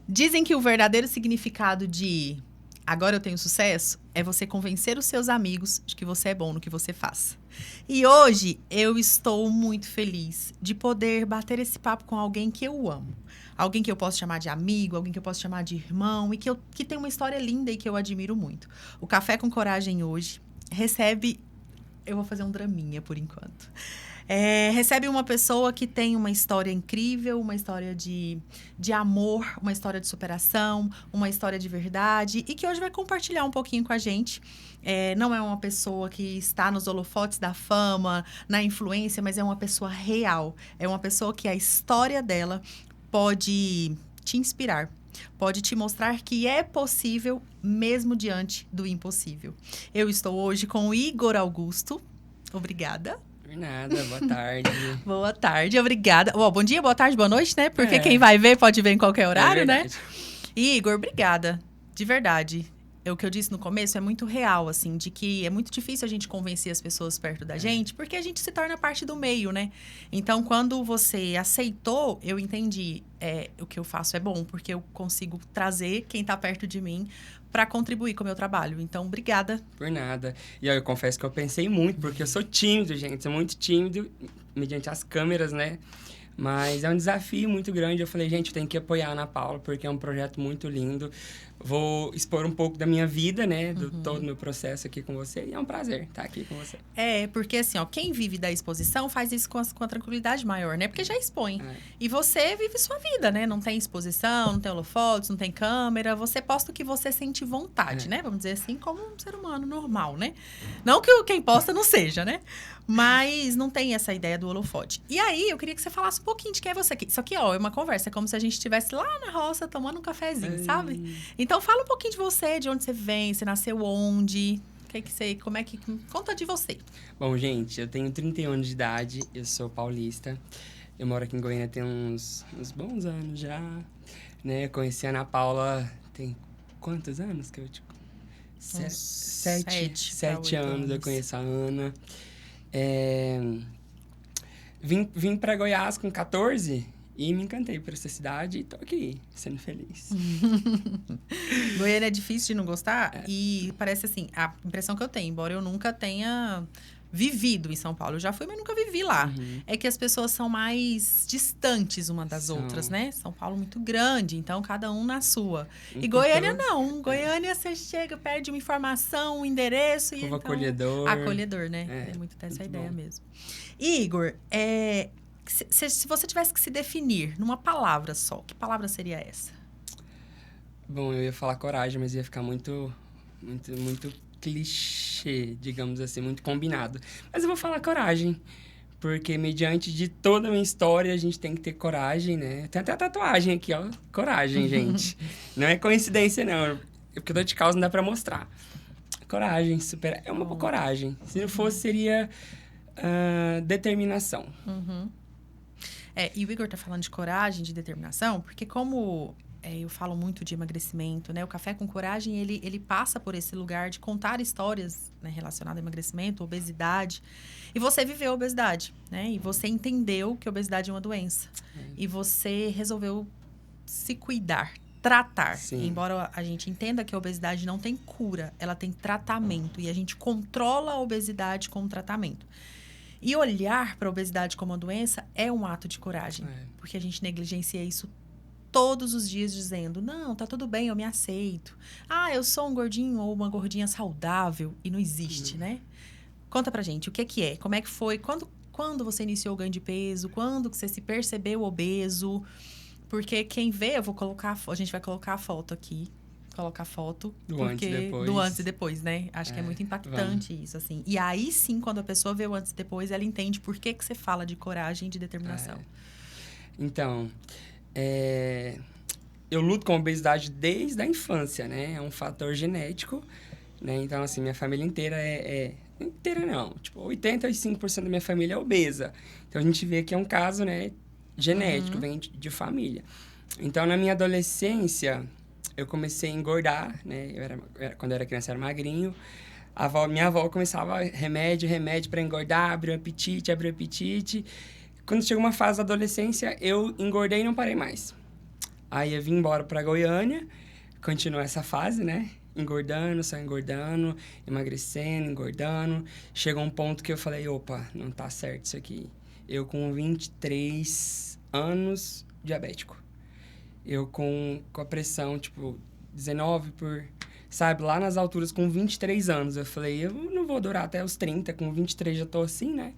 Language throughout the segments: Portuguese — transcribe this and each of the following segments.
Dizem que o verdadeiro significado de agora eu tenho sucesso é você convencer os seus amigos de que você é bom no que você faz. E hoje eu estou muito feliz de poder bater esse papo com alguém que eu amo. Alguém que eu posso chamar de amigo, alguém que eu posso chamar de irmão e que tem uma história linda e que eu admiro muito. O Café com Coragem hoje recebe... Eu vou fazer um draminha por enquanto. Recebe uma pessoa que tem uma história incrível, uma história de amor, uma história de superação, uma história de verdade e que hoje vai compartilhar um pouquinho com a gente. Não é uma pessoa que está nos holofotes da fama, na influência, mas é uma pessoa real. É uma pessoa que a história dela pode te inspirar. Pode te mostrar que é possível mesmo diante do impossível. Eu estou hoje com o Igor Augusto. Obrigada. Por nada, boa tarde. Boa tarde, obrigada. Bom dia, boa tarde, boa noite, né? Porque quem vai ver pode ver em qualquer horário, né? Igor, obrigada. De verdade. O que eu disse no começo é muito real, assim, de que é muito difícil a gente convencer as pessoas perto da gente, porque a gente se torna parte do meio, né? Então, quando você aceitou, eu entendi, o que eu faço é bom, porque eu consigo trazer quem tá perto de mim para contribuir com o meu trabalho. Então, obrigada. Por nada. E eu confesso que eu pensei muito, porque eu sou tímido, gente. Sou muito tímido, mediante as câmeras, né? Mas é um desafio muito grande. Eu falei, gente, eu tenho que apoiar a Ana Paula, porque é um projeto muito lindo. Vou expor um pouco da minha vida, né? Do todo o meu processo aqui com você. E é um prazer estar aqui com você. Porque assim, ó, quem vive da exposição faz isso com a tranquilidade maior, né? Porque já expõe. E você vive sua vida, né? Não tem exposição, não tem holofotes, não tem câmera. Você posta o que você sente vontade, né? Vamos dizer assim, como um ser humano normal, né? Não que quem posta não seja, né? Mas não tem essa ideia do holofote. E aí, eu queria que você falasse um pouquinho de quem é você. Isso aqui, ó, é uma conversa. É como se a gente estivesse lá na roça tomando um cafezinho, sabe? Então, fala um pouquinho de você, de onde você vem, você nasceu onde... Conta de você. Bom, gente, eu tenho 31 anos de idade, eu sou paulista. Eu moro aqui em Goiânia tem uns bons anos já, né? Eu conheci a Ana Paula tem quantos anos que eu te... Sete anos eu conheço a Ana. Vim para Goiás com 14 e me encantei por essa cidade e tô aqui, sendo feliz. Goiânia é difícil de não gostar e parece assim, a impressão que eu tenho, embora eu nunca tenha vivido em São Paulo, eu já fui, mas nunca vivi lá. É que as pessoas são mais distantes uma das outras, né? São Paulo muito grande, então cada um na sua. E Goiânia não. Goiânia você chega, pede uma informação, um endereço e então... acolhedor. Acolhedor, né? É muito dessa ideia mesmo. Igor, se você tivesse que se definir numa palavra só, que palavra seria essa? Bom, eu ia falar coragem, mas ia ficar muito clichê, digamos assim, muito combinado. Mas eu vou falar coragem, porque mediante de toda a minha história, a gente tem que ter coragem, né? Tem até a tatuagem aqui, ó. Coragem, gente. Não é coincidência, não. Porque eu dou de causa, não dá pra mostrar. Coragem, superar. É uma coragem. Se não fosse, seria determinação. E o Igor tá falando de coragem, de determinação, porque como... eu falo muito de emagrecimento, né? O Café com Coragem, ele passa por esse lugar de contar histórias, né, relacionadas a emagrecimento, obesidade. E você viveu a obesidade, né? E você entendeu que a obesidade é uma doença. E você resolveu se cuidar, tratar. Embora a gente entenda que a obesidade não tem cura, ela tem tratamento. E a gente controla a obesidade com o tratamento. E olhar para a obesidade como uma doença é um ato de coragem. Porque a gente negligencia isso todos os dias dizendo, não, tá tudo bem, eu me aceito. Eu sou um gordinho ou uma gordinha saudável. E não existe, né? Conta pra gente, o que é? Como é que foi? Quando você iniciou o ganho de peso? Quando que você se percebeu obeso? Porque quem vê, a gente vai colocar a foto aqui. Colocar a foto. Do antes e depois. Do antes e depois, né? Acho que é muito impactante isso, assim. E aí, sim, quando a pessoa vê o antes e depois, ela entende por que você fala de coragem e de determinação. Então... eu luto com obesidade desde a infância, né? É um fator genético, né? Então, assim, minha família inteira inteira não. Tipo, 85% da minha família é obesa. Então, a gente vê que é um caso, né? Genético, vem de família. Então, na minha adolescência, eu comecei a engordar, né? Quando eu era criança, eu era magrinho. Minha avó começava remédio para engordar, abrir o apetite. Quando chegou uma fase da adolescência, eu engordei e não parei mais. Aí eu vim embora pra Goiânia, continuou essa fase, né? Engordando, só engordando, emagrecendo, engordando. Chegou um ponto que eu falei, opa, não tá certo isso aqui. Eu com 23 anos, diabético. Eu com a pressão, tipo, 19 por... Sabe, lá nas alturas, com 23 anos. Eu falei, eu não vou durar até os 30, com 23 já tô assim, né?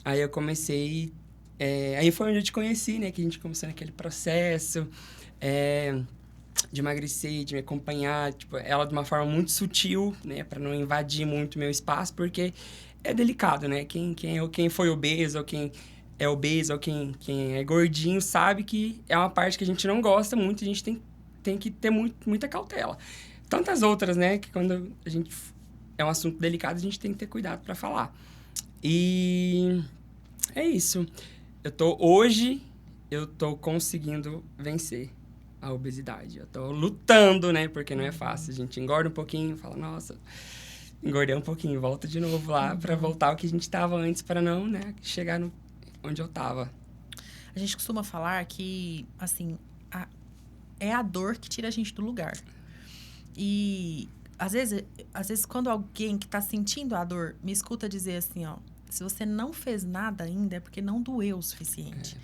Aí eu comecei... aí foi onde eu te conheci, né? Que a gente começou naquele processo de emagrecer, de me acompanhar. Tipo, ela de uma forma muito sutil, né? Pra não invadir muito meu espaço, porque é delicado, né? Quem foi obeso, ou quem é obeso, ou quem é gordinho, sabe que é uma parte que a gente não gosta muito, a gente tem que ter muita cautela. Tantas outras, né? Que quando a gente... É um assunto delicado, a gente tem que ter cuidado pra falar. E... é isso. Hoje, eu tô conseguindo vencer a obesidade. Eu tô lutando, né? Porque não é fácil. A gente engorda um pouquinho, fala, nossa, engordei um pouquinho, volta de novo lá pra voltar ao que a gente tava antes, pra não, né, chegar onde eu tava. A gente costuma falar que, assim, é a dor que tira a gente do lugar. E, às vezes quando alguém que tá sentindo a dor me escuta dizer assim, ó, se você não fez nada ainda, é porque não doeu o suficiente.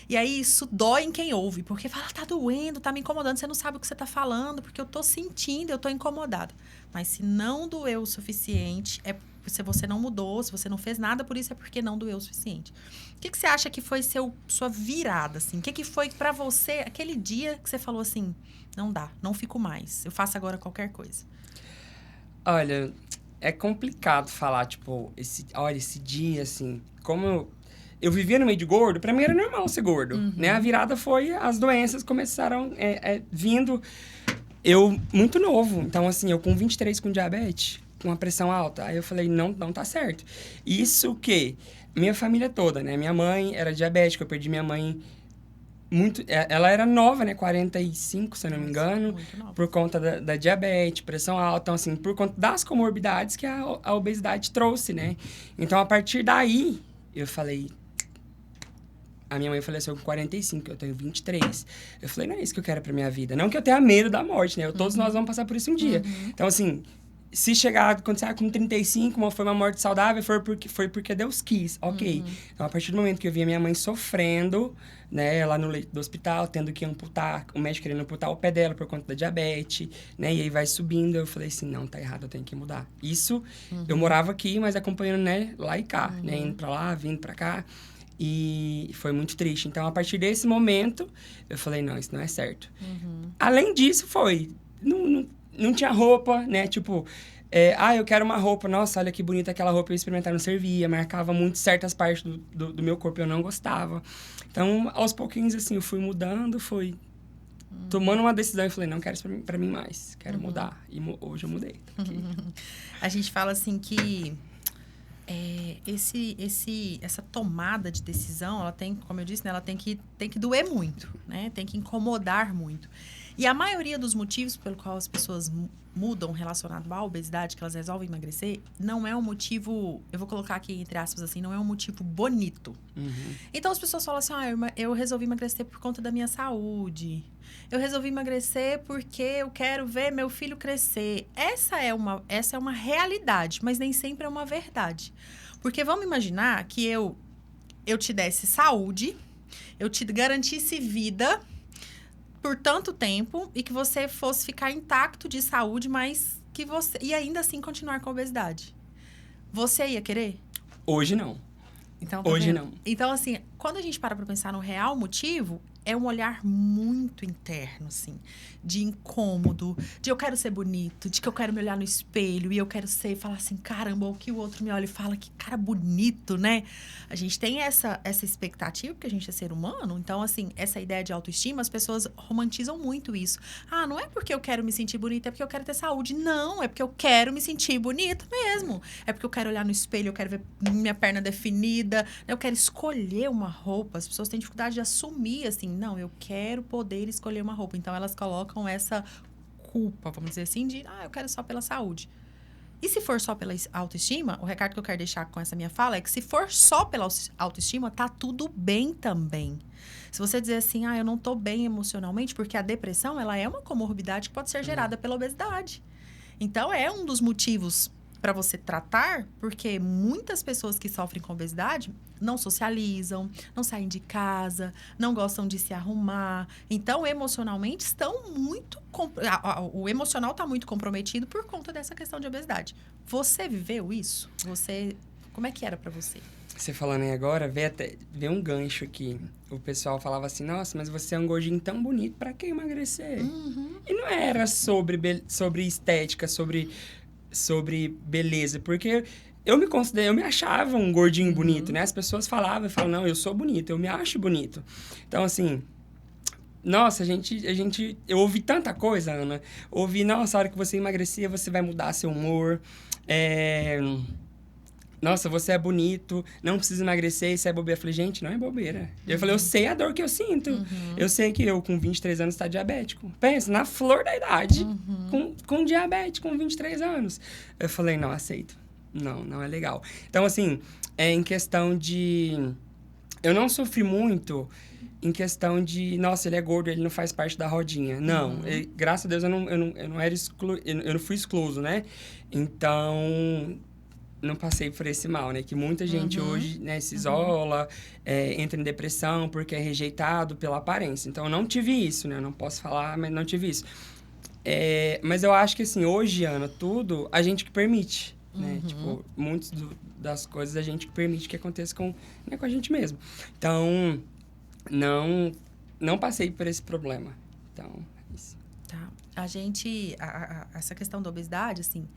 E aí, isso dói em quem ouve. Porque fala, tá doendo, tá me incomodando. Você não sabe o que você tá falando, porque eu tô sentindo, eu tô incomodada. Mas se não doeu o suficiente, se você não mudou, se você não fez nada por isso, é porque não doeu o suficiente. O que você acha que foi sua virada, assim? O que foi pra você, aquele dia que você falou assim, não dá, não fico mais. Eu faço agora qualquer coisa. Olha... É complicado falar, tipo, esse dia, assim, como eu vivia no meio de gordo, pra mim era normal ser gordo, né? A virada foi, as doenças começaram vindo, eu muito novo, então, assim, eu com 23 com diabetes, com uma pressão alta, aí eu falei, não tá certo. Isso que minha família toda, né? Minha mãe era diabética, eu perdi minha mãe ela era nova, né? 45, se eu não me engano. Por conta da diabetes, pressão alta. Então, assim, por conta das comorbidades que a obesidade trouxe, né? Então, a partir daí, eu falei... A minha mãe faleceu com 45, eu tenho 23. Eu falei, não é isso que eu quero pra minha vida. Não que eu tenha medo da morte, né? Todos nós vamos passar por isso um dia. Então, assim... Se chegar, quando você com 35, foi uma morte saudável, foi porque Deus quis, ok. Então, a partir do momento que eu via minha mãe sofrendo, né, lá no leito do hospital, tendo que amputar, o médico querendo amputar o pé dela por conta da diabetes, né, e aí vai subindo, eu falei assim, não, tá errado, eu tenho que mudar. Isso, eu morava aqui, mas acompanhando, né, lá e cá, né, indo pra lá, vindo pra cá, e foi muito triste. Então, a partir desse momento, eu falei, não, isso não é certo. Além disso, não tinha roupa, né? Tipo, eu quero uma roupa. Nossa, olha que bonita aquela roupa. Eu experimentar, não servia. Marcava muito certas partes do meu corpo, eu não gostava. Então, aos pouquinhos, assim, eu fui mudando, fui tomando uma decisão. E falei, não quero isso pra mim mais. Quero mudar. E hoje eu mudei. A gente fala assim que essa tomada de decisão, ela tem, como eu disse, né, ela tem que doer muito, né? Tem que incomodar muito. E a maioria dos motivos pelo qual as pessoas mudam relacionado à obesidade, que elas resolvem emagrecer, não é um motivo, eu vou colocar aqui entre aspas assim, não é um motivo bonito. Então as pessoas falam assim, eu resolvi emagrecer por conta da minha saúde. Eu resolvi emagrecer porque eu quero ver meu filho crescer. Essa é uma realidade, mas nem sempre é uma verdade. Porque vamos imaginar que eu te desse saúde, eu te garantisse vida por tanto tempo e que você fosse ficar intacto de saúde, mas que você... E ainda assim continuar com a obesidade. Você ia querer? Hoje não. Então, hoje não. Então, assim, quando a gente para pensar no real motivo, é um olhar muito interno, assim, de incômodo, de eu quero ser bonito, de que eu quero me olhar no espelho e eu quero falar assim, caramba, o que o outro me olha e fala, que cara bonito, né? A gente tem essa expectativa, porque a gente é ser humano, então, assim, essa ideia de autoestima, as pessoas romantizam muito isso. Ah, não é porque eu quero me sentir bonita, é porque eu quero ter saúde. Não, é porque eu quero me sentir bonita mesmo. É porque eu quero olhar no espelho, eu quero ver minha perna definida, eu quero escolher uma roupa. As pessoas têm dificuldade de assumir, assim, não, eu quero poder escolher uma roupa. Então, elas colocam essa culpa, vamos dizer assim, de, eu quero só pela saúde. E se for só pela autoestima, o recado que eu quero deixar com essa minha fala é que se for só pela autoestima, tá tudo bem também. Se você dizer assim, eu não tô bem emocionalmente, porque a depressão, ela é uma comorbidade que pode ser gerada pela obesidade. Então, é um dos motivos para você tratar, porque muitas pessoas que sofrem com obesidade não socializam, não saem de casa, não gostam de se arrumar. Então, emocionalmente, estão muito... O emocional está muito comprometido por conta dessa questão de obesidade. Você viveu isso? Como é que era para você? Você falando aí agora, vê um gancho aqui. O pessoal falava assim, nossa, mas você é um gordinho tão bonito, pra que emagrecer? Uhum. E não era sobre estética, sobre beleza, porque eu me achava um gordinho bonito, né? As pessoas falavam, não, eu sou bonito, eu me acho bonito. Então, assim, nossa, eu ouvi tanta coisa, Ana. Ouvi, nossa, a hora que você emagrecer, você vai mudar seu humor. Nossa, você é bonito, não precisa emagrecer, isso é bobeira. Eu falei, gente, não é bobeira. Eu falei, eu sei a dor que eu sinto. Eu sei que eu, com 23 anos, tá diabético. Pensa, na flor da idade, com diabetes, com 23 anos. Eu falei, não, aceito. Não é legal. Então, assim, em questão de... Eu não sofri muito em questão de, nossa, ele é gordo, ele não faz parte da rodinha. Não, graças a Deus, eu não fui excluso, né? Então... não passei por esse mal, né? Que muita gente hoje, né, se isola, entra em depressão porque é rejeitado pela aparência. Então, eu não tive isso, né? Eu não posso falar, mas não tive isso. Mas eu acho que, assim, hoje, Ana, tudo a gente que permite, né? Tipo, muitas das coisas a gente que permite que aconteça com a gente mesmo. Então, não passei por esse problema. Então, é isso. Tá. Essa questão da obesidade, assim,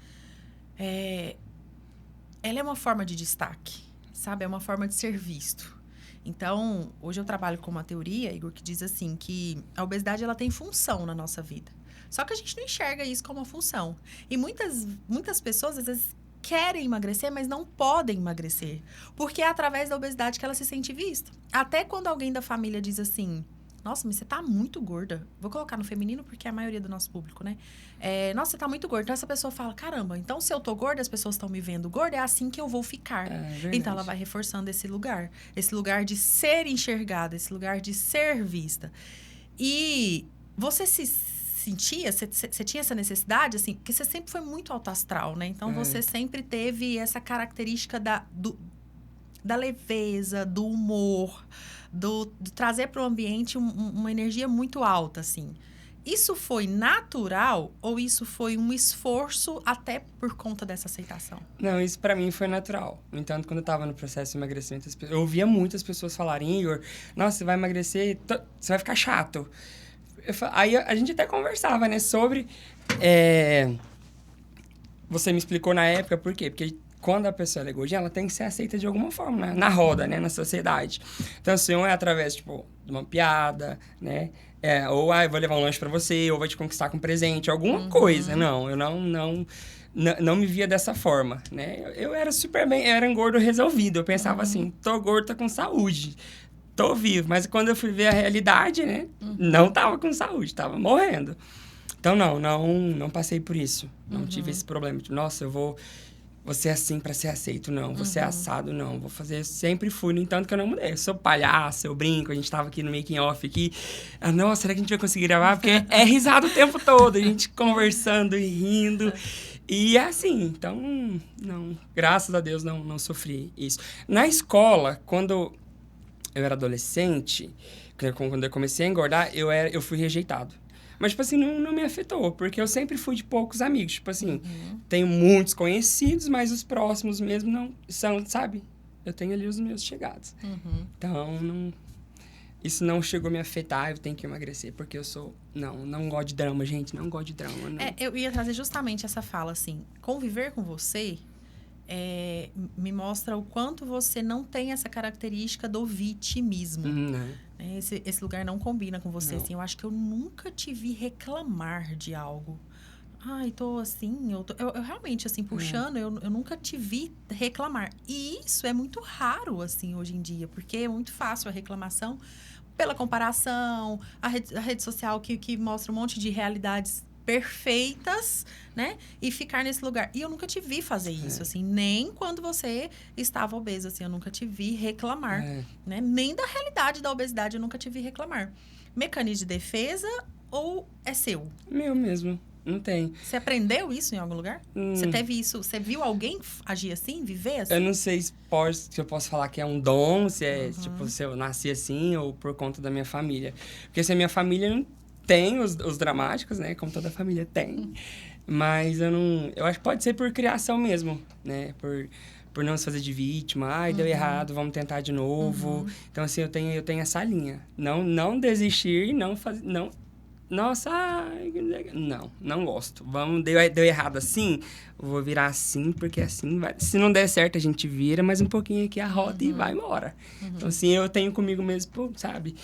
ela é uma forma de destaque, sabe? É uma forma de ser visto. Então, hoje eu trabalho com uma teoria, Igor, que diz assim, que a obesidade, ela tem função na nossa vida. Só que a gente não enxerga isso como uma função. E muitas pessoas, às vezes, querem emagrecer, mas não podem emagrecer. Porque é através da obesidade que ela se sente vista. Até quando alguém da família diz assim... nossa, mas você tá muito gorda. Vou colocar no feminino porque é a maioria do nosso público, né? Nossa, você tá muito gorda. Então, essa pessoa fala, caramba, então se eu tô gorda, as pessoas estão me vendo gorda, é assim que eu vou ficar. Então, ela vai reforçando esse lugar. Esse lugar de ser enxergada, esse lugar de ser vista. E você se sentia, você tinha essa necessidade, assim, porque você sempre foi muito alto astral, né? Então, você sempre teve essa característica da leveza, do humor, de trazer para o ambiente uma energia muito alta, assim. Isso foi natural ou isso foi um esforço até por conta dessa aceitação? Não, isso para mim foi natural. No entanto, quando eu estava no processo de emagrecimento, eu ouvia muitas pessoas falarem, Igor, nossa, você vai emagrecer, você vai ficar chato. Aí a gente até conversava, né, sobre... Você me explicou na época por quê? Porque quando a pessoa é gordinha, ela tem que ser aceita de alguma forma, né? Na roda, né? Na sociedade. Então, assim, ou é através, tipo, de uma piada, né? Ou, eu vou levar um lanche pra você, ou vou te conquistar com um presente, alguma coisa. Não, eu não me via dessa forma, né? Eu era super bem, eu era um gordo resolvido. Eu pensava assim, tô gordo, tô com saúde. Tô vivo. Mas quando eu fui ver a realidade, né? Não tava com saúde, tava morrendo. Então, não passei por isso. Não tive esse problema. Nossa, eu vou ser assim pra ser aceito. Não, vou ser assado. Não, vou fazer... Sempre fui, no entanto que eu não mudei. Eu sou palhaço, eu brinco. A gente tava aqui no making off aqui. Nossa, será que a gente vai conseguir gravar? Porque é risado o tempo todo. A gente conversando e rindo. E é assim. Então, não. Graças a Deus, não sofri isso. Na escola, quando eu era adolescente, quando eu comecei a engordar, eu fui rejeitado. Mas, tipo assim, não me afetou, porque eu sempre fui de poucos amigos. Tipo assim, tenho muitos conhecidos, mas os próximos mesmo não são, sabe? Eu tenho ali os meus chegados. Então, isso não chegou a me afetar, eu tenho que emagrecer, porque eu sou... Não gosto de drama, gente, não gosto de drama. Não. Eu ia trazer justamente essa fala, assim, conviver com você me mostra o quanto você não tem essa característica do vitimismo. Esse lugar não combina com você, assim. Eu acho que eu nunca te vi reclamar de algo. Ai, tô assim... Eu realmente, assim, puxando, eu nunca te vi reclamar. E isso é muito raro, assim, hoje em dia. Porque é muito fácil a reclamação pela comparação. A rede social que mostra um monte de realidades perfeitas, né? E ficar nesse lugar. E eu nunca te vi fazer isso, assim. Nem quando você estava obesa, assim. Eu nunca te vi reclamar, né? Nem da realidade da obesidade eu nunca te vi reclamar. Mecanismo de defesa ou é seu? Meu mesmo. Não tem. Você aprendeu isso em algum lugar? Você teve isso? Você viu alguém agir assim, viver assim? Eu não sei se eu posso falar que é um dom, se é, tipo, se eu nasci assim ou por conta da minha família. Porque se a minha família não tem os dramáticos, né? Como toda família tem. Mas eu não... Eu acho que pode ser por criação mesmo, né? Por não se fazer de vítima. Ai, deu errado, vamos tentar de novo. Então, assim, eu tenho essa linha. Não desistir, não fazer... Não, nossa, ai, não gosto. Deu errado assim, vou virar assim, porque assim vai. Se não der certo, a gente vira mais um pouquinho aqui a roda e vai embora. Então, assim, eu tenho comigo mesmo, sabe?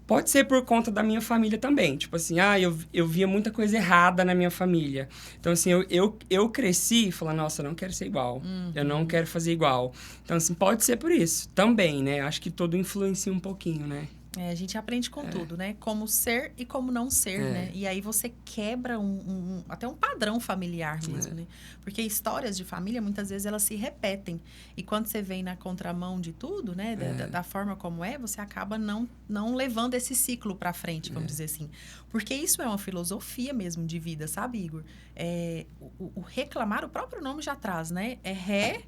Pode ser por conta da minha família também. Tipo assim, eu via muita coisa errada na minha família. Então, assim, eu cresci falando, nossa, eu não quero ser igual. Eu não quero fazer igual. Então, assim, pode ser por isso também, né? Acho que tudo influencia um pouquinho, né? A gente aprende com tudo, né? Como ser e como não ser, né? E aí você quebra até um padrão familiar mesmo, né? Porque histórias de família, muitas vezes, elas se repetem. E quando você vem na contramão de tudo, né? Da forma como você acaba não levando esse ciclo para frente, vamos dizer assim. Porque isso é uma filosofia mesmo de vida, sabe, Igor? O reclamar, o próprio nome já traz, né? É ré.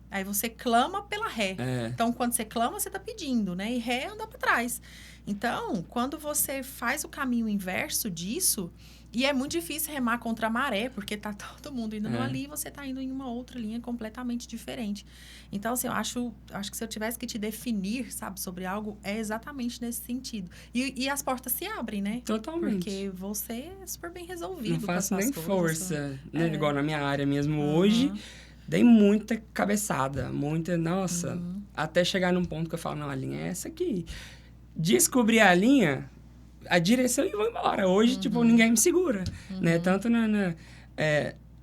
Aí você clama pela ré. Então, quando você clama, você está pedindo, né? E ré anda para trás. Então, quando você faz o caminho inverso disso, e é muito difícil remar contra a maré, porque tá todo mundo indo numa linha e você tá indo em uma outra linha completamente diferente. Então, assim, eu acho que se eu tivesse que te definir, sabe, sobre algo, é exatamente nesse sentido. E as portas se abrem, né? Totalmente. Porque você é super bem resolvido. Não faço nem força, né? É. Igual na minha área mesmo hoje. Dei muita cabeçada, nossa, até chegar num ponto que eu falo, não, a linha é essa aqui. Descobri a linha, a direção e vou embora. Hoje, tipo, ninguém me segura, né? Tanto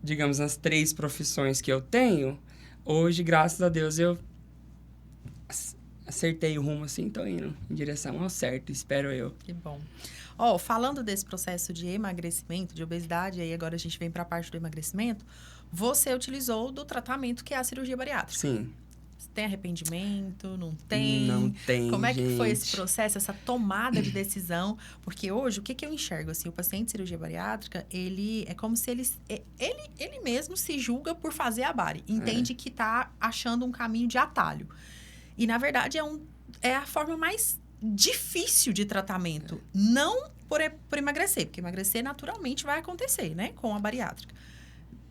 digamos, nas 3 profissões que eu tenho, hoje, graças a Deus, eu acertei o rumo assim, tô indo em direção ao certo, espero eu. Que bom. Falando desse processo de emagrecimento, de obesidade, aí agora a gente vem para a parte do emagrecimento, você utilizou do tratamento que é a cirurgia bariátrica. Sim. Tem arrependimento? Não tem? Não tem, Como é que gente. foi esse processo, essa tomada de decisão? Porque hoje, o que eu enxergo? Assim, o paciente de cirurgia bariátrica, ele é como se ele mesmo se julga por fazer a bari. Entende que está achando um caminho de atalho. E, na verdade, é a forma mais difícil de tratamento. Não por emagrecer, porque emagrecer naturalmente vai acontecer, né? Com a bariátrica.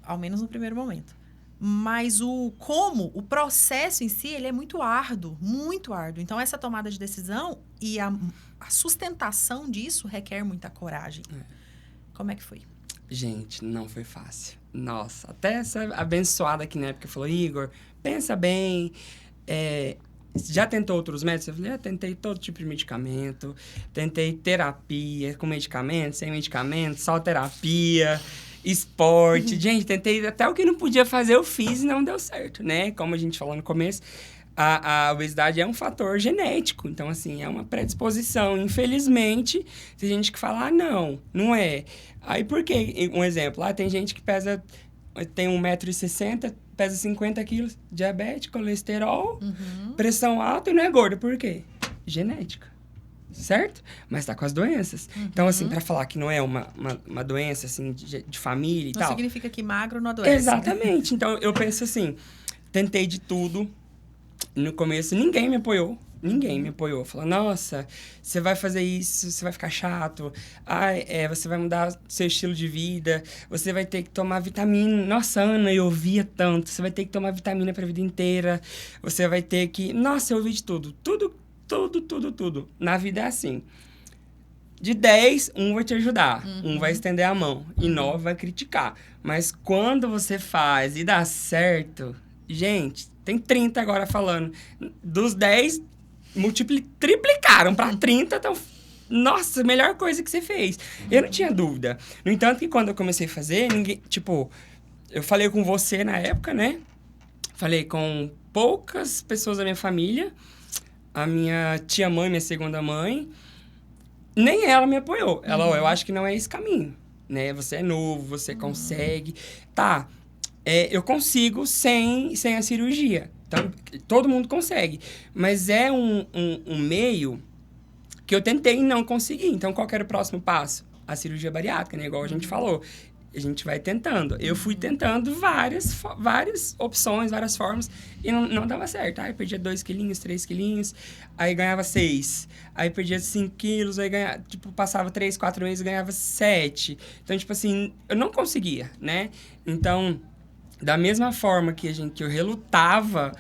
Ao menos no primeiro momento. Mas o processo em si, ele é muito árduo, muito árduo. Então, essa tomada de decisão e a sustentação disso requer muita coragem. Como é que foi? Gente, não foi fácil. Nossa, até essa abençoada aqui na época falou, Igor, pensa bem, já tentou outros métodos? Eu falei, tentei todo tipo de medicamento, tentei terapia com medicamento, sem medicamento, só terapia, esporte. Gente, tentei até o que não podia fazer, eu fiz e não deu certo, né? Como a gente falou no começo, a obesidade é um fator genético. Então, assim, é uma predisposição. Infelizmente, tem gente que fala, não é. Aí, por quê? Um exemplo, tem gente que tem 1,60 m, pesa 50 quilos, diabetes, colesterol, pressão alta e não é gordo. Por quê? Genética. Certo? Mas tá com as doenças. Então, assim, pra falar que não é uma doença, assim, de família e tal... Não significa que magro não adoece. Exatamente. Né? Então, eu penso assim, tentei de tudo. No começo, ninguém me apoiou. Ninguém me apoiou. Falou, nossa, você vai fazer isso, você vai ficar chato. Você vai mudar seu estilo de vida. Você vai ter que tomar vitamina. Nossa, Ana, eu ouvia tanto. Você vai ter que tomar vitamina pra vida inteira. Você vai ter que... Nossa, eu ouvi de tudo. Tudo. Na vida é assim. De 10, um vai te ajudar. Um vai estender a mão. E 9 vai criticar. Mas quando você faz e dá certo... Gente, tem 30 agora falando. Dos 10, triplicaram para 30. Então, nossa, melhor coisa que você fez. Eu não tinha dúvida. No entanto, que quando eu comecei a fazer, ninguém... Tipo, eu falei com você na época, né? Falei com poucas pessoas da minha família. A minha tia-mãe, minha segunda mãe. Nem ela me apoiou. Ela, eu acho que não é esse caminho. né? Você é novo, você consegue. Tá, eu consigo sem a cirurgia. Então, todo mundo consegue. Mas é um meio que eu tentei e não consegui. Então, qual que era o próximo passo? A cirurgia bariátrica, né? Igual a gente falou. A gente vai tentando. Eu fui tentando várias opções, várias formas, e não dava certo. Aí perdia 2 quilinhos, 3 quilinhos, aí ganhava 6. Aí perdia 5 quilos, aí ganhava, tipo, passava 3, 4 meses e ganhava 7. Então, tipo assim, eu não conseguia, né? Então, da mesma forma que eu relutava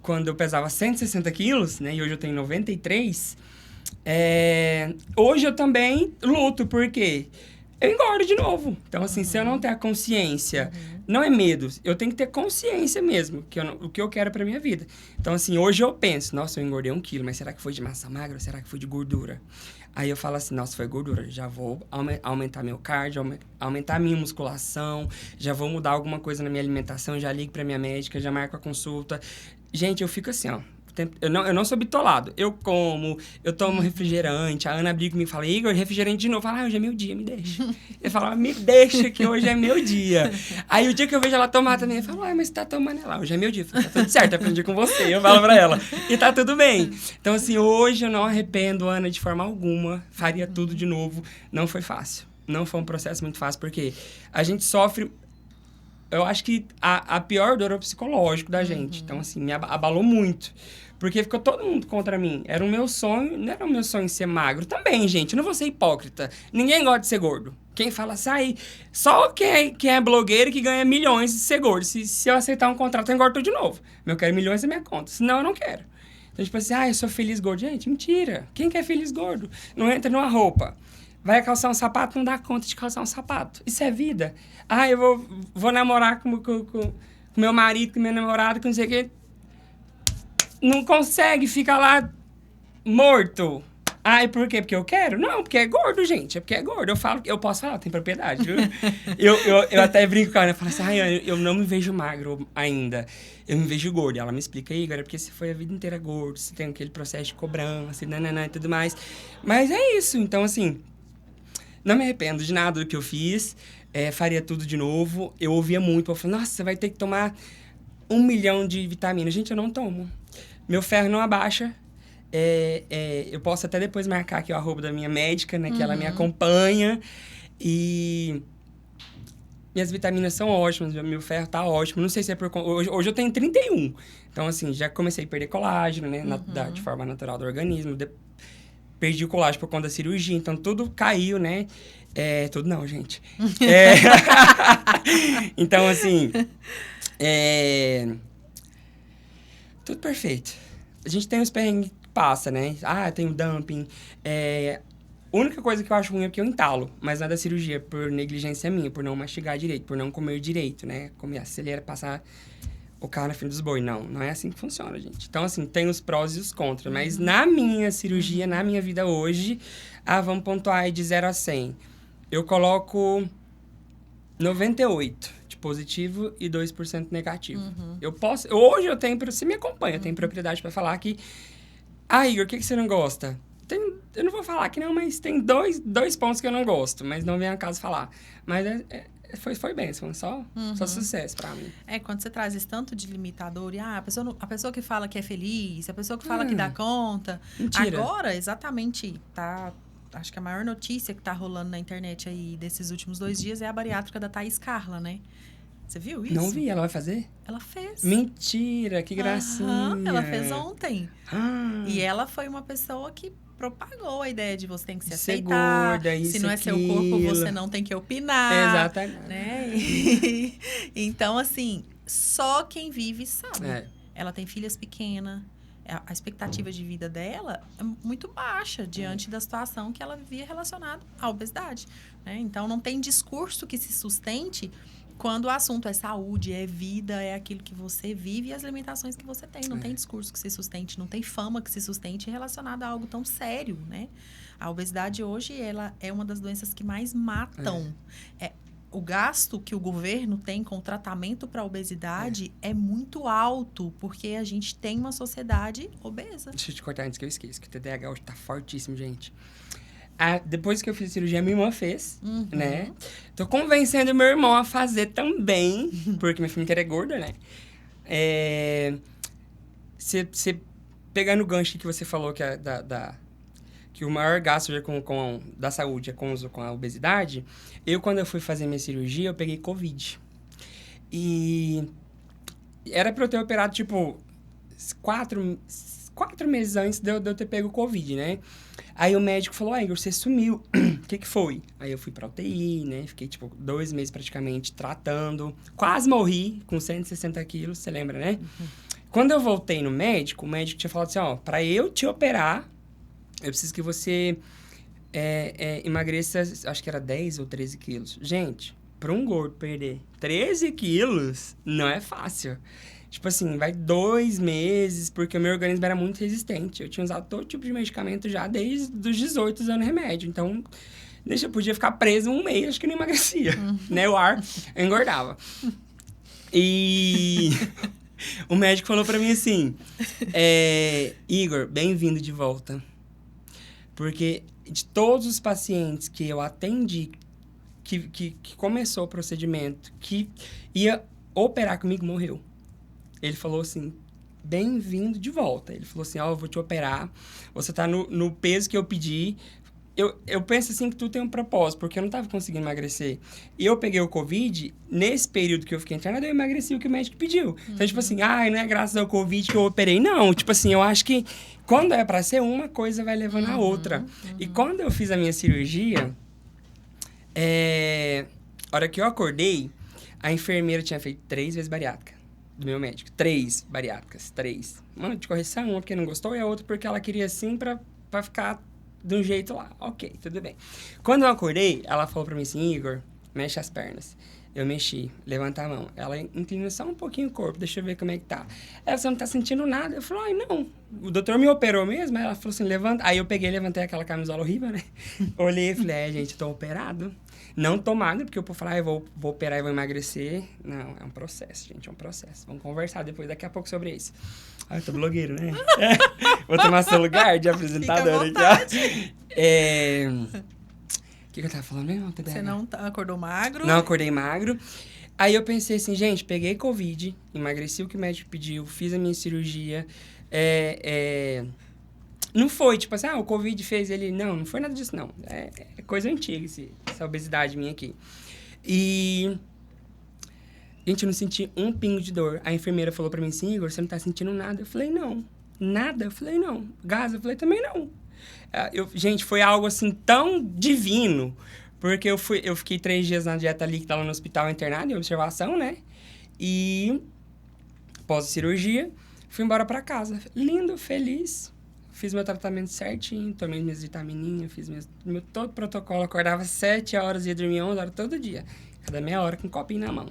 quando eu pesava 160 quilos, né? E hoje eu tenho 93, hoje eu também luto, porque eu engordo de novo. Então, assim, se eu não ter a consciência, não é medo, eu tenho que ter consciência mesmo, o que eu quero pra minha vida. Então, assim, hoje eu penso, nossa, eu engordei 1 quilo, mas será que foi de massa magra ou será que foi de gordura? Aí eu falo assim, nossa, foi gordura, já vou aumentar meu cardio, aumentar a minha musculação, já vou mudar alguma coisa na minha alimentação, já ligo pra minha médica, já marco a consulta. Gente, eu fico assim, ó. Eu não sou bitolado. Eu tomo refrigerante. A Ana briga comigo e fala, Igor, refrigerante de novo. Fala, hoje é meu dia, me deixa. Eu falo, me deixa que hoje é meu dia. Aí o dia que eu vejo ela tomar também, eu falo, mas você tá tomando ela. Hoje é meu dia. Eu falo, tá tudo certo, aprendi com você. Eu falo pra ela. E tá tudo bem. Então, assim, hoje eu não arrependo, Ana, de forma alguma. Faria tudo de novo. Não foi fácil. Não foi um processo muito fácil, porque a gente sofre... Eu acho que a pior dor é o psicológico da gente. Então, assim, me abalou muito. Porque ficou todo mundo contra mim. Era o meu sonho, não era o meu sonho ser magro. Também, gente, eu não vou ser hipócrita. Ninguém gosta de ser gordo. Quem fala assim, só quem é blogueiro que ganha milhões de ser gordo. Se eu aceitar um contrato, eu engordo de novo. Eu quero milhões na minha conta. Senão, eu não quero. Então, tipo assim, eu sou feliz gordo. Gente, mentira. Quem quer feliz gordo? Não entra numa roupa. Vai calçar um sapato, não dá conta de calçar um sapato. Isso é vida. Eu vou namorar com meu marido, com meu namorado, com não sei o quê. Não consegue, fica lá morto. Por quê? Porque eu quero? Não, porque é gordo, gente. É porque é gordo. Eu posso falar, tem propriedade, viu? eu até brinco com ela, eu falo assim, eu não me vejo magro ainda. Eu me vejo gordo. Ela me explica, Igor, é porque você foi a vida inteira gordo, você tem aquele processo de cobrança, e tudo mais. Mas é isso. Então, assim, não me arrependo de nada do que eu fiz. Faria tudo de novo. Eu ouvia muito, eu falei, nossa, você vai ter que tomar 1 milhão de vitaminas. Gente, eu não tomo. Meu ferro não abaixa. Eu posso até depois marcar aqui o arroba da minha médica, né? Que ela me acompanha. E minhas vitaminas são ótimas. Meu ferro tá ótimo. Não sei se é por... Hoje eu tenho 31. Então, assim, já comecei a perder colágeno, né? De forma natural do organismo. Perdi o colágeno por conta da cirurgia. Então, tudo caiu, né? Tudo não, gente. Então, assim... tudo perfeito. A gente tem os perrengues que passa, né? Tem o dumping. A única coisa que eu acho ruim é que eu entalo. Mas não é da cirurgia, por negligência minha. Por não mastigar direito, por não comer direito, né? Comer acelera, passar o carro na frente dos bois. Não é assim que funciona, gente. Então, assim, tem os prós e os contras. Mas na minha cirurgia, na minha vida hoje... vamos pontuar aí de 0 a 100. Eu coloco 98. Positivo e 2% negativo. Hoje eu tenho, você me acompanha, eu tenho propriedade para falar que... Igor, o que você não gosta? Eu não vou falar que não, mas tem dois pontos que eu não gosto, mas não vem a caso falar. Mas foi bem, só sucesso para mim. Quando você traz esse tanto de limitador, e a pessoa que fala que é feliz, a pessoa que fala que dá conta... Mentira. Agora, exatamente, acho que a maior notícia que tá rolando na internet aí desses últimos 2 dias é a bariátrica da Thaís Carla, né? Você viu isso? Não vi, ela vai fazer? Ela fez. Mentira, que gracinha. Ela fez ontem. E ela foi uma pessoa que propagou a ideia de você tem que se aceitar. Gorda, isso, se não é aquilo. seu corpo, você não tem que opinar. Exatamente. Né? Então, assim, só quem vive sabe. Ela tem filhas pequenas. A expectativa de vida dela é muito baixa diante da situação que ela vivia relacionada à obesidade. Né? Então, não tem discurso que se sustente quando o assunto é saúde, é vida, é aquilo que você vive e as limitações que você tem. Não tem discurso que se sustente, não tem fama que se sustente relacionada a algo tão sério, né? A obesidade hoje, ela é uma das doenças que mais matam. O gasto que o governo tem com o tratamento para a obesidade é muito alto, porque a gente tem uma sociedade obesa. Deixa eu te cortar antes que eu esqueça, que o TDAH hoje tá fortíssimo, gente. Depois que eu fiz a cirurgia, minha irmã fez, né? Tô convencendo meu irmão a fazer também, porque minha filha inteira é gorda, né? Você pegando o gancho que você falou que, que o maior gasto da saúde é com a obesidade, quando eu fui fazer minha cirurgia, eu peguei Covid. E era pra eu ter operado, tipo, 4 meses antes de eu ter pego Covid, né? Aí o médico falou, Igor, você sumiu. O que foi? Aí eu fui pra UTI, né? Fiquei, tipo, 2 meses praticamente tratando. Quase morri com 160 quilos, você lembra, né? Quando eu voltei no médico, o médico tinha falado assim, ó, pra eu te operar, eu preciso que você emagreça, acho que era 10 ou 13 quilos. Gente, pra um gordo perder 13 quilos, não é fácil. Tipo assim, vai 2 meses, porque o meu organismo era muito resistente. Eu tinha usado todo tipo de medicamento já desde os 18 usando remédio. Então, eu podia ficar preso 1 mês, acho que não emagrecia. Né? O ar, eu engordava. E o médico falou pra mim assim, Igor, bem-vindo de volta. Porque de todos os pacientes que eu atendi, que começou o procedimento, que ia operar comigo, morreu. Ele falou assim, bem-vindo de volta. Ele falou assim, eu vou te operar, você tá no peso que eu pedi. Eu penso assim que tudo tem um propósito, porque eu não tava conseguindo emagrecer. E eu peguei o Covid, nesse período que eu fiquei internado, eu emagreci o que o médico pediu. Então, tipo assim, não é graças ao Covid que eu operei. Não, tipo assim, eu acho que quando é pra ser, uma coisa vai levando a outra. E quando eu fiz a minha cirurgia, a hora que eu acordei, a enfermeira tinha feito 3 vezes bariátrica. Do meu médico. 3 bariátricas. 3. Uma de correção, uma porque não gostou e a outra porque ela queria assim pra ficar de um jeito lá. Ok, tudo bem. Quando eu acordei, ela falou pra mim assim, Igor, mexe as pernas. Eu mexi, levanta a mão. Ela inclina só um pouquinho o corpo, deixa eu ver como é que tá. Ela, você não tá sentindo nada? Eu falei, não. O doutor me operou mesmo? Aí ela falou assim, levanta. Aí eu peguei, levantei aquela camisola horrível, né? Olhei e falei, gente, eu tô operado. Não tô magro, porque eu vou falar, eu vou operar e vou emagrecer. Não, é um processo, gente, é um processo. Vamos conversar depois, daqui a pouco, sobre isso. Eu tô blogueiro, né? Vou tomar seu lugar de apresentador aqui, ó. O que eu tava falando mesmo? Você não acordou magro? Não acordei magro. Aí eu pensei assim, gente, peguei Covid, emagreci o que o médico pediu, fiz a minha cirurgia. Não foi, tipo assim, o Covid fez ele... Não foi nada disso, não. É coisa antiga, essa obesidade minha aqui. E... Gente, eu não senti um pingo de dor. A enfermeira falou pra mim assim, Igor, você não tá sentindo nada? Eu falei, não. Nada? Eu falei, não. Gás? Eu falei, também não. Gente, foi algo assim tão divino, porque eu fiquei 3 dias na dieta líquida lá no hospital internado, em observação, né? E pós-cirurgia, fui embora pra casa. Lindo, feliz. Fiz meu tratamento certinho, tomei minhas vitamininhas, fiz todo o protocolo. Acordava 7 horas e ia dormir 11 horas todo dia. Cada meia hora com um copinho na mão.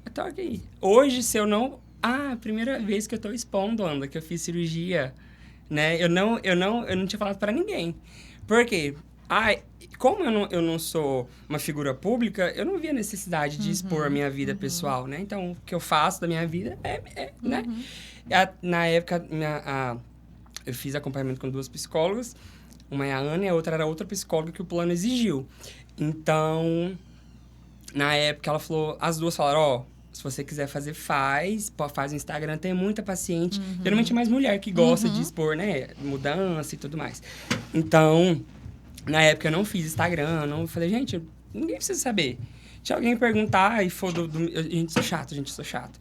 Eu tô aqui. Hoje, se eu não... a primeira vez que eu tô expondo, Anda, que eu fiz cirurgia, né? Eu não tinha falado pra ninguém. Por quê? Como eu não sou uma figura pública, eu não via necessidade de expor a minha vida pessoal, né? Então, o que eu faço da minha vida né? Na época, eu fiz acompanhamento com 2 psicólogas. Uma é a Ana e a outra era outra psicóloga que o plano exigiu. Então, na época, ela falou... As 2 falaram, se você quiser fazer, faz no Instagram, tem muita paciente. Geralmente é mais mulher que gosta de expor, né? Mudança e tudo mais. Então, na época eu não fiz Instagram, não falei, gente, ninguém precisa saber. Se alguém perguntar e for gente, sou chato.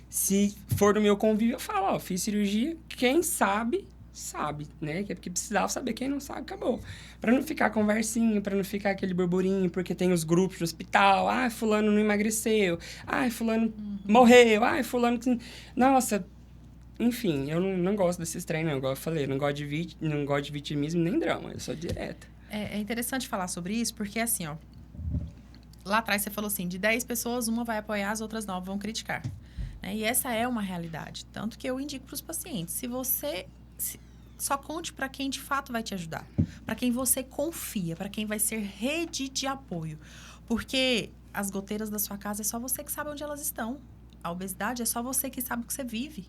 Se for do meu convívio, eu falo, fiz cirurgia, quem sabe, né? Que é porque precisava saber, quem não sabe, acabou. Pra não ficar conversinha, pra não ficar aquele burburinho, porque tem os grupos do hospital, fulano não emagreceu, fulano morreu, fulano... Nossa, enfim, eu não gosto desses treinos, igual eu falei, não gosto de vitimismo nem drama, eu sou direta. É interessante falar sobre isso, porque assim, lá atrás você falou assim, de 10 pessoas, uma vai apoiar, as outras 9 vão criticar. Né? E essa é uma realidade, tanto que eu indico para os pacientes, se você... Só conte para quem de fato vai te ajudar. Para quem você confia, para quem vai ser rede de apoio. Porque as goteiras da sua casa é só você que sabe onde elas estão. A obesidade é só você que sabe o que você vive.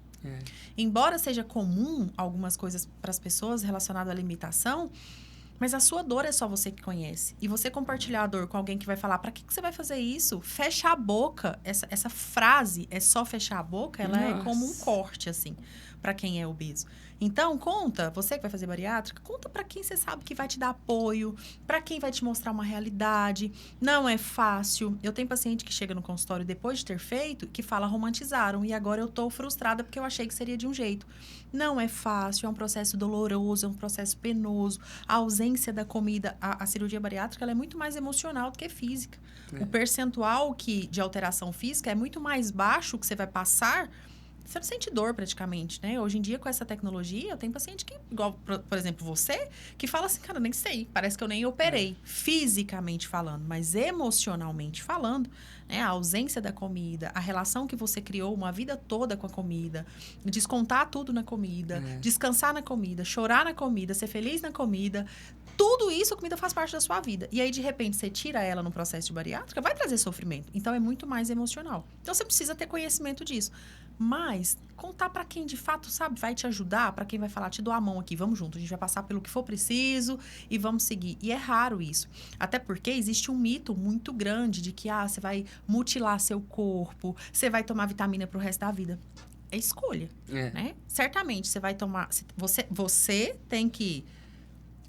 Embora seja comum algumas coisas para as pessoas relacionadas à alimentação, Mas a sua dor é só você que conhece. E você compartilhar a dor com alguém que vai falar, pra que você vai fazer isso? Fecha a boca. Essa frase, é só fechar a boca, ela é como um corte, assim, pra quem é obeso. Então, conta, você que vai fazer bariátrica, conta pra quem você sabe que vai te dar apoio, pra quem vai te mostrar uma realidade. Não é fácil. Eu tenho paciente que chega no consultório depois de ter feito, que fala, romantizaram, e agora eu tô frustrada porque eu achei que seria de um jeito. Não é fácil, é um processo doloroso, é um processo penoso. A ausência da comida, a cirurgia bariátrica, ela é muito mais emocional do que física. O percentual de alteração física é muito mais baixo que você vai passar. Você não sente dor praticamente, né? Hoje em dia, com essa tecnologia, eu tenho paciente que, igual, por exemplo, você, que fala assim, cara, nem sei, parece que eu nem operei, fisicamente falando, mas emocionalmente falando, né? A ausência da comida, a relação que você criou uma vida toda com a comida, descontar tudo na comida, descansar na comida, chorar na comida, ser feliz na comida, tudo isso a comida faz parte da sua vida. E aí, de repente, você tira ela no processo de bariátrica, vai trazer sofrimento. Então, é muito mais emocional. Então, você precisa ter conhecimento disso. Mas, contar pra quem de fato, sabe, vai te ajudar, pra quem vai falar, te dou a mão aqui, vamos junto, a gente vai passar pelo que for preciso e vamos seguir. E é raro isso. Até porque existe um mito muito grande de que, você vai mutilar seu corpo, você vai tomar vitamina pro resto da vida. É escolha, né? Certamente, você vai tomar... Você tem que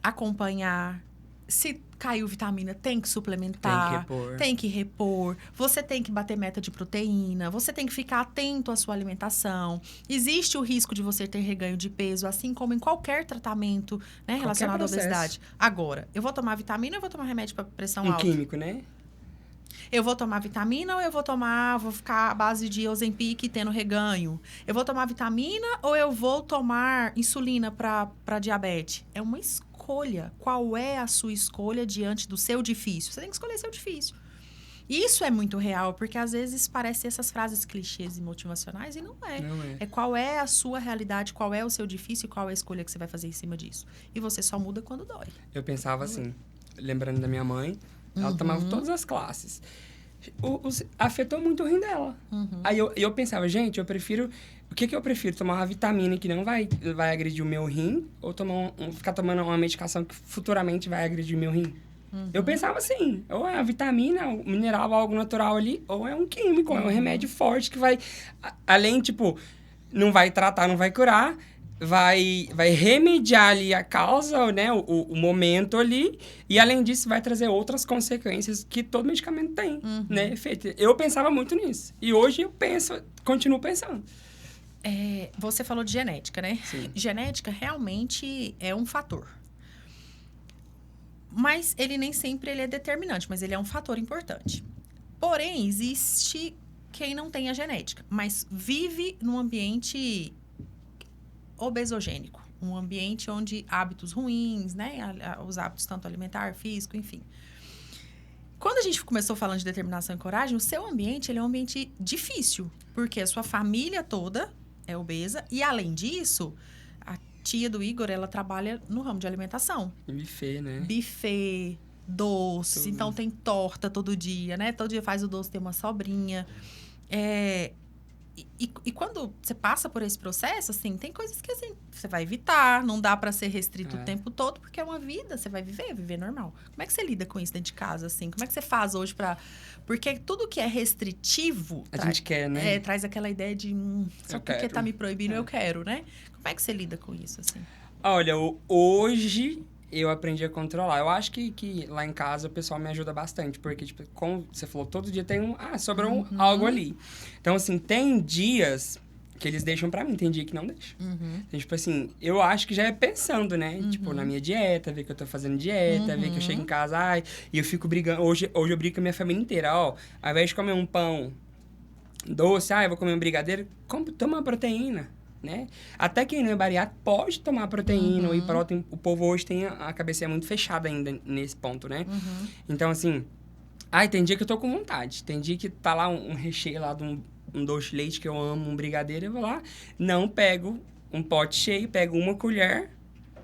acompanhar. Se caiu vitamina, tem que suplementar. Tem que repor. Você tem que bater meta de proteína. Você tem que ficar atento à sua alimentação. Existe o risco de você ter reganho de peso, assim como em qualquer tratamento, né, relacionado à obesidade. Agora, eu vou tomar vitamina ou eu vou tomar remédio para pressão alta? Químico, né? Eu vou tomar vitamina ou eu vou ficar à base de Ozempic tendo reganho? Eu vou tomar vitamina ou eu vou tomar insulina para diabetes? É uma escolha. Qual é a sua escolha diante do seu difícil? Você tem que escolher seu difícil. Isso é muito real, porque às vezes parecem essas frases clichês e motivacionais e não é. Não é. É qual é a sua realidade, qual é o seu difícil e qual é a escolha que você vai fazer em cima disso. E você só muda quando dói. Eu pensava assim, lembrando da minha mãe, ela tomava todas as classes. Afetou muito o rim dela. Aí eu pensava, gente, eu prefiro... O que eu prefiro? Tomar uma vitamina que não vai agredir o meu rim ou ficar tomando uma medicação que futuramente vai agredir o meu rim? Eu pensava assim, ou é a vitamina, o mineral, algo natural ali, ou é um químico, é um remédio forte que vai... Além, tipo, não vai tratar, não vai curar, vai remediar ali a causa, né, o momento ali, e além disso vai trazer outras consequências que todo medicamento tem, né, efeito. Eu pensava muito nisso, e hoje eu continuo pensando. Você falou de genética, né? Sim. Genética realmente é um fator. Mas ele nem sempre é determinante, mas ele é um fator importante. Porém, existe quem não tem a genética, mas vive num ambiente obesogênico. Um ambiente onde hábitos ruins, né? Os hábitos tanto alimentar, físico, enfim. Quando a gente começou falando de determinação e coragem, o seu ambiente ele é um ambiente difícil, porque a sua família toda é obesa e, além disso, a tia do Igor, ela trabalha no ramo de alimentação. Buffet, né? Buffet, doces, tudo. Então tem torta todo dia, né? Todo dia faz o doce, tem uma sobrinha. E quando você passa por esse processo, assim, tem coisas que assim, você vai evitar, não dá para ser restrito o tempo todo, porque é uma vida, você vai viver normal. Como é que você lida com isso dentro de casa, assim? Como é que você faz hoje para... Porque tudo que é restritivo... A gente quer, né? Traz aquela ideia de... só porque tá me proibindo, eu quero, né? Como é que você lida com isso, assim? Olha, hoje... eu aprendi a controlar. Eu acho que lá em casa o pessoal me ajuda bastante. Porque, tipo, como você falou, todo dia tem sobrou algo ali. Então, assim, tem dias que eles deixam pra mim. Tem dia que não deixam. Então, tipo assim, eu acho que já é pensando, né? Tipo, na minha dieta, ver que eu tô fazendo dieta, ver que eu chego em casa, e eu fico brigando. Hoje eu brigo com a minha família inteira, ó. Ao invés de comer um pão doce, eu vou comer um brigadeiro, toma uma proteína. Né? Até quem não é bariátrico pode tomar proteína ou prótein. O povo hoje tem a cabeça muito fechada ainda nesse ponto, né? Então, assim... tem dia que eu tô com vontade. Tem dia que tá lá um recheio lá de um doce de leite que eu amo, um brigadeiro. Eu vou lá, não pego um pote cheio, pego uma colher,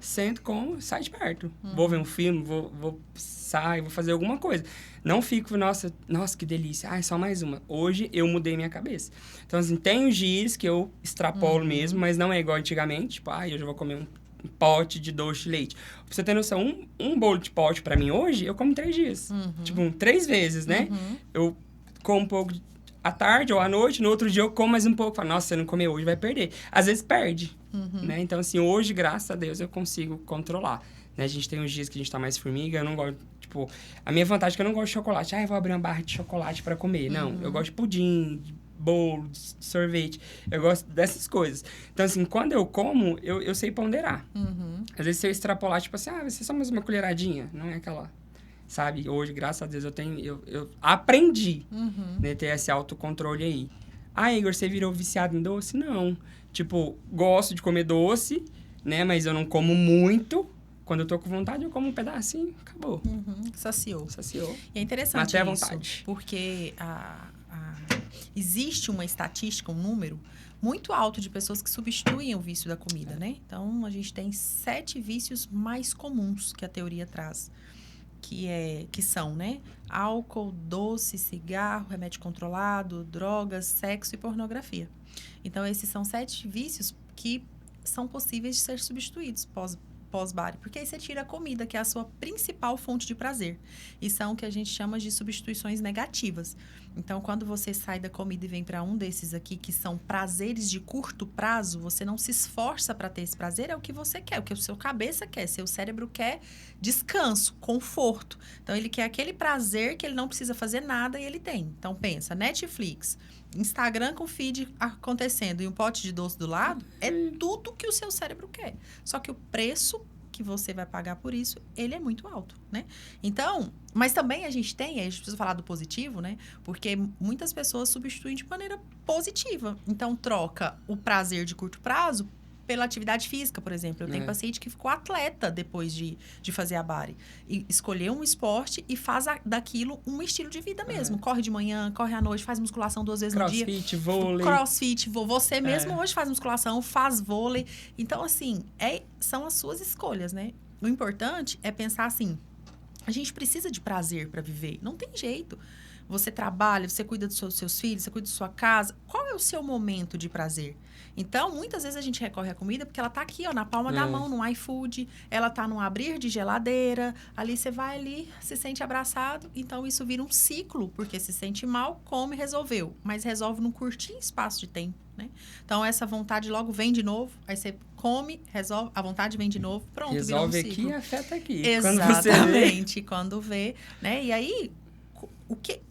sento, como, sai de perto. Vou ver um filme, vou sair, vou fazer alguma coisa. Não fico, nossa, que delícia. Só mais uma. Hoje eu mudei minha cabeça. Então, assim, tem os dias que eu extrapolo mesmo, mas não é igual antigamente. Tipo, eu já vou comer pote de doce de leite. Pra você ter noção, um bolo de pote pra mim hoje, eu como 3 dias. Tipo, 3 vezes, né? Eu como um pouco à tarde ou à noite, no outro dia eu como mais um pouco. Falo, nossa, se eu não comer hoje, vai perder. Às vezes perde, né? Então, assim, hoje, graças a Deus, eu consigo controlar. Né? A gente tem uns dias que a gente tá mais formiga, eu não gosto, tipo... A minha vantagem é que eu não gosto de chocolate. Eu vou abrir uma barra de chocolate pra comer. Não, eu gosto de pudim, de bolo, de sorvete. Eu gosto dessas coisas. Então, assim, quando eu como, eu sei ponderar. Às vezes, se eu extrapolar, tipo assim, vai ser só mais uma colheradinha. Não é aquela... Sabe? Hoje, graças a Deus, eu aprendi, né? Ter esse autocontrole aí. Ah, Igor, você virou viciado em doce? Não. Tipo, gosto de comer doce, né? Mas eu não como muito. Quando eu tô com vontade, eu como um pedacinho, acabou. Saciou. E é interessante Até à isso, vontade. porque existe uma estatística, um número muito alto de pessoas que substituem o vício da comida, né? Então, a gente tem 7 vícios mais comuns que a teoria traz. Que são, né? Álcool, doce, cigarro, remédio controlado, drogas, sexo e pornografia. Então, esses são 7 vícios que são possíveis de ser substituídos pós-body. Porque aí você tira a comida, que é a sua principal fonte de prazer. E são o que a gente chama de substituições negativas. Então, quando você sai da comida e vem para um desses aqui, que são prazeres de curto prazo, você não se esforça para ter esse prazer, é o que você quer, o que o seu cabeça quer, seu cérebro quer descanso, conforto. Então, ele quer aquele prazer que ele não precisa fazer nada e ele tem. Então, pensa, Netflix, Instagram com feed acontecendo e um pote de doce do lado, é tudo que o seu cérebro quer. Só que o preço que você vai pagar por isso, ele é muito alto, né? Então, mas também a gente precisa falar do positivo, né? Porque muitas pessoas substituem de maneira positiva. Então, troca o prazer de curto prazo pela atividade física, por exemplo. Eu tenho paciente que ficou atleta depois de fazer a body. E escolheu um esporte e faz daquilo um estilo de vida mesmo. Corre de manhã, corre à noite, faz musculação 2 vezes no dia. Crossfit, vôlei. Você mesmo hoje faz musculação, faz vôlei. Então, assim, são as suas escolhas, né? O importante é pensar assim, a gente precisa de prazer para viver. Não tem jeito. Você trabalha, você cuida dos seus filhos, você cuida da sua casa. Qual é o seu momento de prazer? Então, muitas vezes a gente recorre à comida porque ela tá aqui, ó, na palma da mão, no iFood. Ela tá no abrir de geladeira. Ali, você vai ali, se sente abraçado. Então, isso vira um ciclo, porque se sente mal, come, resolveu. Mas resolve num curtinho espaço de tempo, né? Então, essa vontade logo vem de novo. Aí você come, resolve, a vontade vem de novo. Pronto, resolve vira um ciclo. Aqui, afeta aqui. Exatamente, quando vê, né? E aí,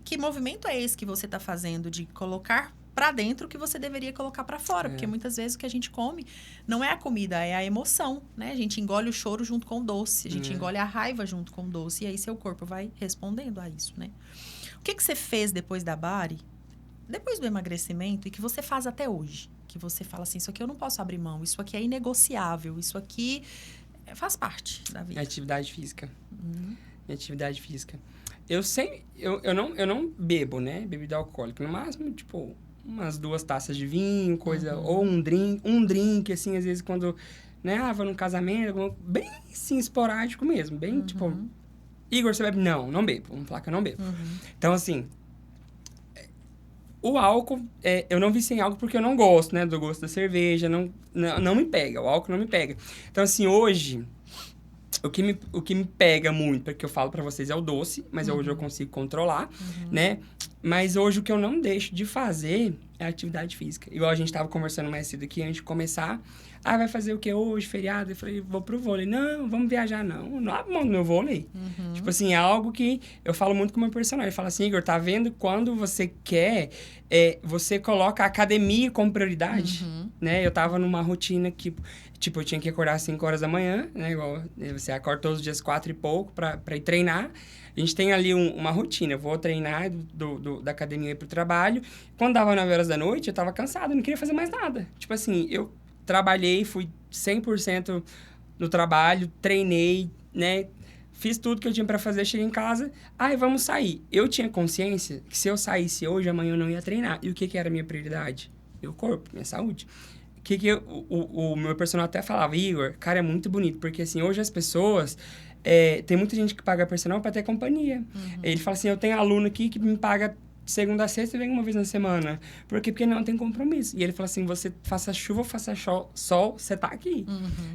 que movimento é esse que você tá fazendo de colocar para dentro o que você deveria colocar para fora? Porque muitas vezes o que a gente come não é a comida, é a emoção, né? A gente engole o choro junto com o doce, a gente engole a raiva junto com o doce, e aí seu corpo vai respondendo a isso, né? O que você fez depois da body, depois do emagrecimento, e que você faz até hoje? Que você fala assim, isso aqui eu não posso abrir mão, isso aqui é inegociável, isso aqui faz parte da vida. Atividade física. Atividade física. Eu não bebo, né? Bebida alcoólica. No máximo, tipo, umas 2 taças de vinho, coisa... Ou um drink, assim, às vezes quando... Né? Vou num casamento, bem, assim, esporádico mesmo. Bem, tipo... Igor, você bebe? Não bebo. Vamos falar que eu não bebo. Então, assim... O álcool... eu não viciei em álcool porque eu não gosto, né? Do gosto da cerveja. Não me pega. O álcool não me pega. Então, assim, hoje... O que me pega muito, porque eu falo pra vocês, é o doce, mas hoje eu consigo controlar, né? Mas hoje o que eu não deixo de fazer é a atividade física. Igual a gente tava conversando mais cedo aqui, antes de começar. Vai fazer o que hoje, feriado? Eu falei, vou pro vôlei. Não, vamos viajar, não. Não abro mão do meu vôlei. Tipo assim, é algo que eu falo muito com o meu personagem. Eu falo assim, Igor, tá vendo quando você quer, você coloca a academia como prioridade, né? Eu tava numa rotina que... Tipo, eu tinha que acordar às 5 horas da manhã, né? Igual você acorda todos os dias 4 e pouco pra ir treinar. A gente tem ali uma rotina. Eu vou treinar da academia pro trabalho. Quando dava 9 horas da noite, eu tava cansado, eu não queria fazer mais nada. Tipo assim, eu trabalhei, fui 100% no trabalho, treinei, né? Fiz tudo que eu tinha pra fazer, cheguei em casa. Vamos sair. Eu tinha consciência que se eu saísse hoje, amanhã eu não ia treinar. E o que era a minha prioridade? Meu corpo, minha saúde. O meu personal até falava, Igor, cara, é muito bonito, porque assim, hoje as pessoas, tem muita gente que paga personal para ter companhia. Ele fala assim, eu tenho aluno aqui que me paga de segunda a sexta e venho uma vez na semana. Por quê? Porque não tem compromisso. E ele falou assim, você faça chuva ou faça sol, você tá aqui.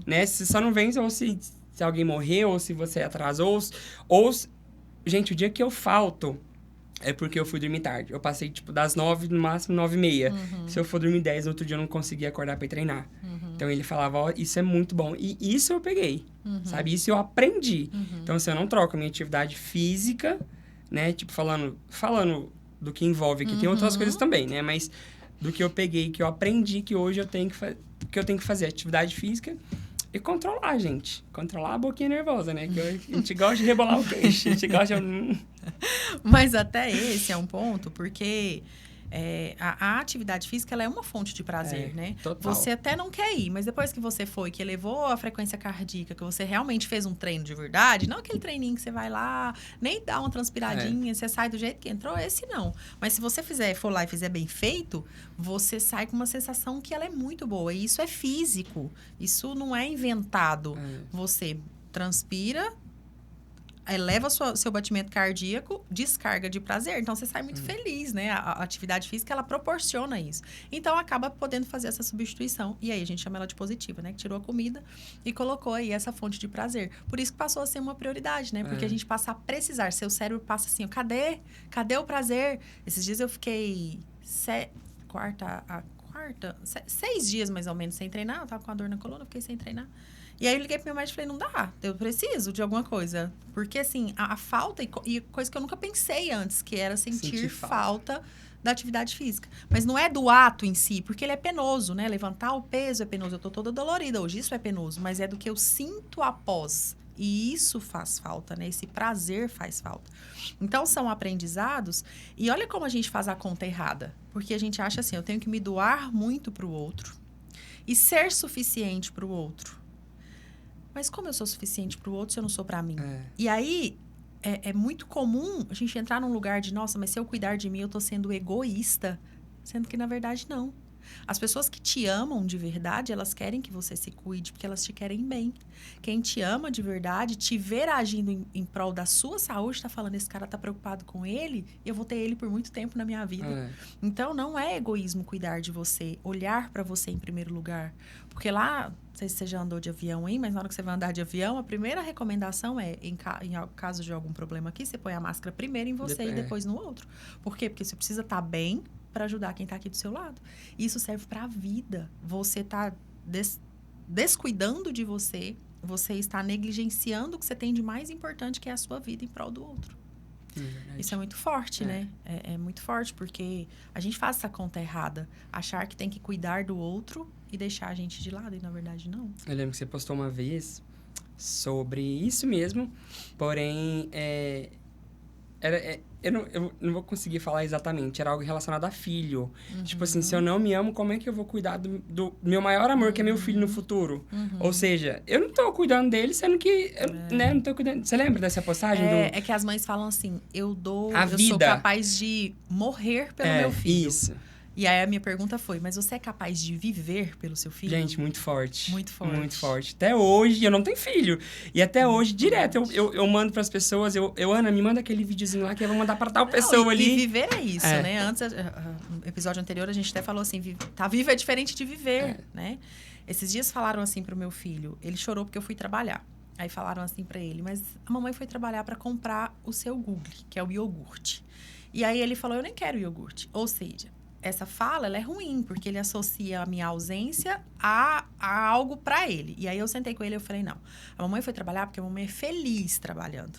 Né? Você só não vem ou se alguém morreu, ou se você atrasou, Gente, o dia que eu falto é porque eu fui dormir tarde. Eu passei, tipo, das 9, no máximo 9h30. Se eu for dormir 10, no outro dia eu não conseguia acordar pra ir treinar. Então, ele falava, ó, isso é muito bom. E isso eu peguei, sabe? Isso eu aprendi. Então, assim, eu não troco a minha atividade física, né? Tipo, falando do que envolve aqui. Tem outras coisas também, né? Mas do que eu peguei, que eu aprendi, que hoje eu tenho que fazer atividade física e controlar, gente. Controlar a boquinha nervosa, né? Que a gente gosta de rebolar o queixo. A gente gosta de... Mas até esse é um ponto, porque a atividade física ela é uma fonte de prazer, né? Total. Você até não quer ir, mas depois que você foi, que elevou a frequência cardíaca, que você realmente fez um treino de verdade, não aquele treininho que você vai lá, nem dá uma transpiradinha, você sai do jeito que entrou, esse não. Mas se você for lá e fizer bem feito, você sai com uma sensação que ela é muito boa. E isso é físico, isso não é inventado. Você transpira, eleva seu batimento cardíaco, descarga de prazer. Então, você sai muito feliz, né? A atividade física, ela proporciona isso. Então, acaba podendo fazer essa substituição. E aí, a gente chama ela de positiva, né? Que tirou a comida e colocou aí essa fonte de prazer. Por isso que passou a ser uma prioridade, né? Porque a gente passa a precisar. Seu cérebro passa assim, ó, cadê o prazer? Esses dias eu fiquei 6 dias, mais ou menos, sem treinar. Eu tava com a dor na coluna, fiquei sem treinar. E aí eu liguei pro meu médico e falei, não dá, eu preciso de alguma coisa. Porque, assim, a falta, e coisa que eu nunca pensei antes, que era sentir falta da atividade física. Mas não é do ato em si, porque ele é penoso, né? Levantar o peso é penoso, eu tô toda dolorida hoje, isso é penoso. Mas é do que eu sinto após. E isso faz falta, né? Esse prazer faz falta. Então, são aprendizados. E olha como a gente faz a conta errada. Porque a gente acha assim, eu tenho que me doar muito pro outro. E ser suficiente pro outro. Mas como eu sou suficiente para o outro se eu não sou para mim? E aí, é muito comum a gente entrar num lugar de, nossa, mas se eu cuidar de mim, eu tô sendo egoísta. Sendo que, na verdade, não. As pessoas que te amam de verdade, elas querem que você se cuide, porque elas te querem bem. Quem te ama de verdade, te ver agindo em prol da sua saúde, tá falando, esse cara tá preocupado com ele, e eu vou ter ele por muito tempo na minha vida. Então, não é egoísmo cuidar de você, olhar para você em primeiro lugar. Porque lá, não sei se você já andou de avião aí, mas na hora que você vai andar de avião, a primeira recomendação é, em caso de algum problema aqui, você põe a máscara primeiro em você e depois no outro. Por quê? Porque você precisa estar bem para ajudar quem está aqui do seu lado. Isso serve para a vida. Você está descuidando de você, você está negligenciando o que você tem de mais importante, que é a sua vida em prol do outro. Isso é muito forte, né? É muito forte, porque a gente faz essa conta errada. Achar que tem que cuidar do outro e deixar a gente de lado, e na verdade não. Eu lembro que você postou uma vez sobre isso mesmo, porém, eu não vou conseguir falar exatamente, era algo relacionado a filho. Tipo assim, se eu não me amo, como é que eu vou cuidar do meu maior amor, que é meu filho no futuro? Ou seja, eu não tô cuidando dele, sendo que né, não tô cuidando. Você lembra dessa postagem? É que as mães falam assim, eu sou capaz de morrer pelo meu filho. Isso. E aí a minha pergunta foi, mas você é capaz de viver pelo seu filho? Gente, muito forte. Muito forte. Muito forte. Até hoje, eu não tenho filho. E até hoje, direto, eu mando pras pessoas, Ana, me manda aquele videozinho lá que eu vou mandar pra tal pessoa ali. E viver é isso, né? Antes, no episódio anterior, a gente até falou assim, tá vivo é diferente de viver, né? Esses dias falaram assim pro meu filho, ele chorou porque eu fui trabalhar. Aí falaram assim pra ele, mas a mamãe foi trabalhar pra comprar o seu Google, que é o iogurte. E aí ele falou, eu nem quero iogurte. Ou seja, essa fala, ela é ruim, porque ele associa a minha ausência a algo pra ele. E aí eu sentei com ele e eu falei, não, a mamãe foi trabalhar porque a mamãe é feliz trabalhando.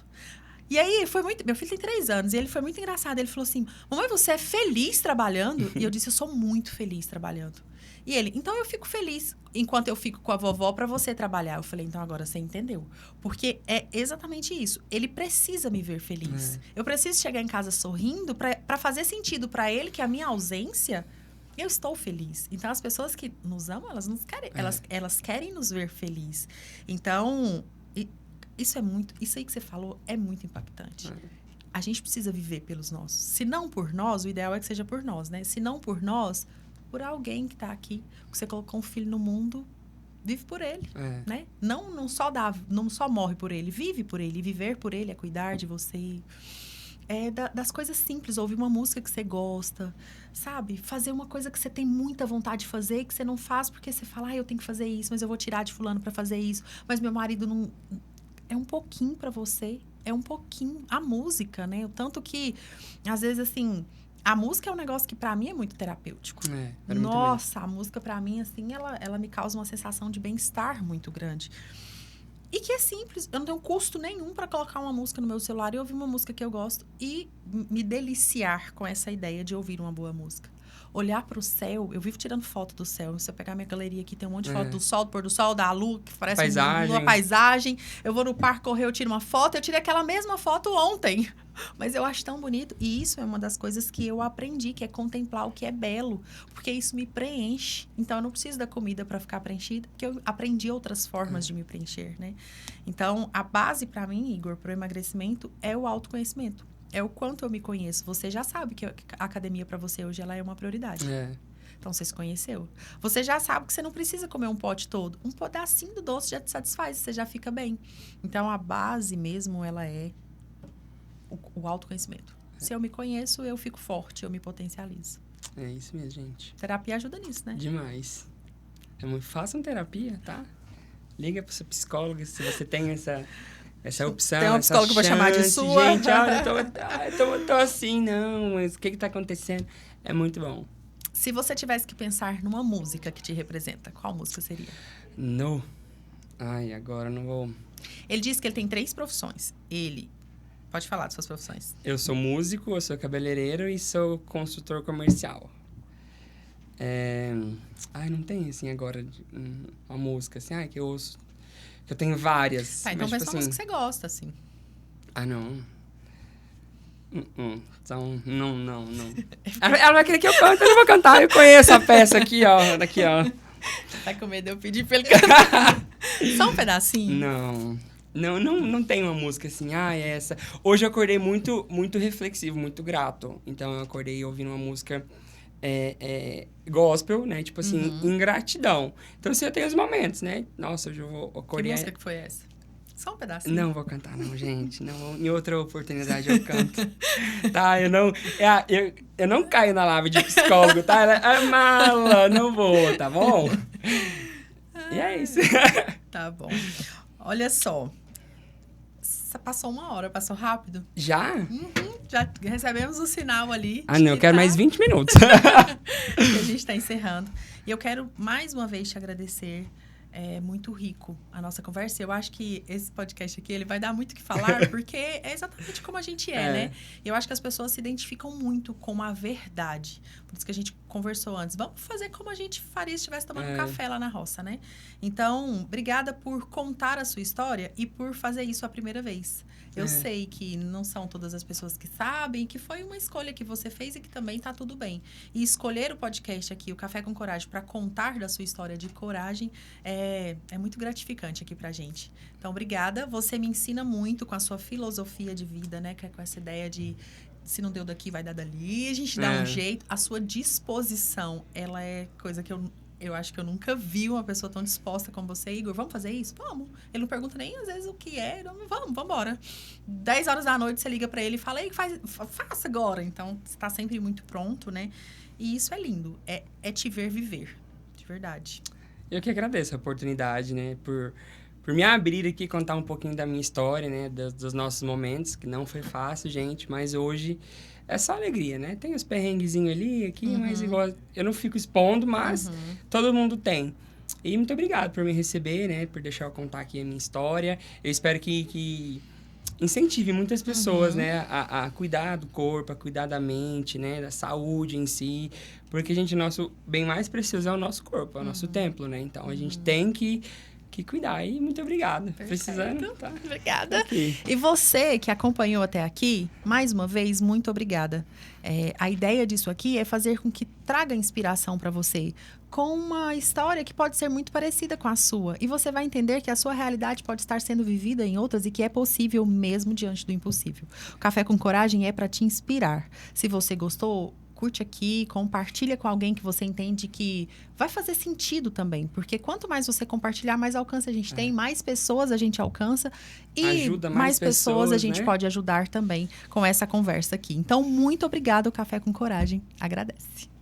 E aí, foi muito... Meu filho tem 3 anos e ele foi muito engraçado. Ele falou assim, mamãe, você é feliz trabalhando? E eu disse, eu sou muito feliz trabalhando. E ele, então eu fico feliz enquanto eu fico com a vovó para você trabalhar. Eu falei, então agora você entendeu. Porque é exatamente isso. Ele precisa me ver feliz. Eu preciso chegar em casa sorrindo para fazer sentido para ele que a minha ausência, eu estou feliz. Então, as pessoas que nos amam, elas nos querem, elas querem nos ver feliz. Então, isso aí que você falou é muito impactante. A gente precisa viver pelos nossos. Se não por nós, o ideal é que seja por nós, né? Se não por nós, por alguém que está aqui. Você colocou um filho no mundo, vive por ele, né? Não só morre por ele, vive por ele. Viver por ele é cuidar de você, das coisas simples, ouvir uma música que você gosta, sabe? Fazer uma coisa que você tem muita vontade de fazer e que você não faz porque você fala, eu tenho que fazer isso, mas eu vou tirar de fulano para fazer isso, mas meu marido não... É um pouquinho para você, é um pouquinho. A música, né? O tanto que, às vezes, assim... A música é um negócio que, pra mim, é muito terapêutico. Nossa, a música, pra mim, assim, ela me causa uma sensação de bem-estar muito grande. E que é simples, eu não tenho custo nenhum para colocar uma música no meu celular e ouvir uma música que eu gosto e me deliciar com essa ideia de ouvir uma boa música. Olhar para o céu, eu vivo tirando foto do céu. Se eu pegar minha galeria aqui, tem um monte de foto do sol, do pôr do sol, da lua, que parece uma paisagem. Eu vou no parque correr, eu tiro uma foto. Eu tirei aquela mesma foto ontem. Mas eu acho tão bonito. E isso é uma das coisas que eu aprendi, que é contemplar o que é belo. Porque isso me preenche. Então, eu não preciso da comida para ficar preenchida, porque eu aprendi outras formas de me preencher, né? Então, a base para mim, Igor, para o emagrecimento, é o autoconhecimento. É o quanto eu me conheço. Você já sabe que a academia para você hoje ela é uma prioridade. Então, você se conheceu. Você já sabe que você não precisa comer um pote todo. Um pedacinho do doce já te satisfaz, você já fica bem. Então, a base mesmo, ela é o autoconhecimento. Se eu me conheço, eu fico forte, eu me potencializo. É isso mesmo, gente. Terapia ajuda nisso, né? Demais. Façam terapia, tá? Liga pro seu psicólogo se você tem essa opção. Tem um psicólogo que vai chamar de sua. Gente, olha, eu tô assim, não, mas o que tá acontecendo? É muito bom. Se você tivesse que pensar numa música que te representa, qual música seria? Agora eu não vou... Ele disse que ele tem 3 profissões. Pode falar das suas profissões. Eu sou músico, eu sou cabeleireiro e sou consultor comercial. Não tem, assim, agora uma música, assim, que eu ouço... Que eu tenho várias. Tá, então pensa uma música que você gosta, assim. Não. Então, não. Ela vai querer que eu cante, eu não vou cantar. Eu conheço a peça aqui, ó. Daqui, ó. Tá com medo de eu pedir pra ele cantar? Só um pedacinho? Não tem uma música assim, essa. Hoje eu acordei muito, muito reflexivo, muito grato. Então, eu acordei ouvindo uma música gospel, né? Tipo assim, ingratidão. Então, assim, eu tenho os momentos, né? Nossa, hoje eu vou acordar... Que música que foi essa? Só um pedacinho. Não vou cantar, não, gente. Não, em outra oportunidade eu canto. Tá? Eu não caio na lava de psicólogo, tá? Ela é mala, não vou, tá bom? E é isso. Tá bom. Olha só. Passou 1 hora, passou rápido? Já? Já recebemos o sinal ali. Não, eu quero mais 20 minutos. Que a gente está encerrando. E eu quero, mais uma vez, te agradecer. É muito rico a nossa conversa. Eu acho que esse podcast aqui, ele vai dar muito o que falar, porque é exatamente como a gente né? Eu acho que as pessoas se identificam muito com a verdade. Por isso que a gente conversou antes. Vamos fazer como a gente faria se estivesse tomando um café lá na roça, né? Então, obrigada por contar a sua história e por fazer isso a primeira vez. Eu sei que não são todas as pessoas que sabem, que foi uma escolha que você fez e que também tá tudo bem. E escolher o podcast aqui, o Café com Coragem, para contar da sua história de coragem, é muito gratificante aqui pra gente. Então, obrigada. Você me ensina muito com a sua filosofia de vida, né? Que é com essa ideia de se não deu daqui, vai dar dali. A gente dá um jeito. A sua disposição, ela é coisa que eu acho que eu nunca vi uma pessoa tão disposta como você, Igor. Vamos fazer isso? Vamos. Ele não pergunta nem, às vezes, o que é. Vamos embora. 10 horas da noite, você liga pra ele e fala, faça agora. Então, você tá sempre muito pronto, né? E isso é lindo. É te ver viver. De verdade. Eu que agradeço a oportunidade, né? Por me abrir aqui, contar um pouquinho da minha história, né? Dos nossos momentos, que não foi fácil, gente. Mas hoje... É só alegria, né? Tem os perrenguezinhos ali, aqui, mas igual... Eu não fico expondo, mas todo mundo tem. E muito obrigado por me receber, né? Por deixar eu contar aqui a minha história. Eu espero que incentive muitas pessoas, né? A cuidar do corpo, a cuidar da mente, né? Da saúde em si. Porque, gente, o nosso bem mais precioso é o nosso corpo, é o nosso templo, né? Então, a gente tem que cuidar. E muito obrigado. Perfeito. Precisando, tá? Obrigada. Aqui. E você que acompanhou até aqui, mais uma vez, muito obrigada. A ideia disso aqui é fazer com que traga inspiração para você com uma história que pode ser muito parecida com a sua. E você vai entender que a sua realidade pode estar sendo vivida em outras e que é possível mesmo diante do impossível. O Café com Coragem é para te inspirar. Se você gostou, curte aqui, compartilha com alguém que você entende que vai fazer sentido também. Porque quanto mais você compartilhar, mais alcance a gente tem, mais pessoas a gente alcança. E Ajuda mais pessoas a gente né? pode ajudar também com essa conversa aqui. Então, muito obrigada, o Café com Coragem agradece.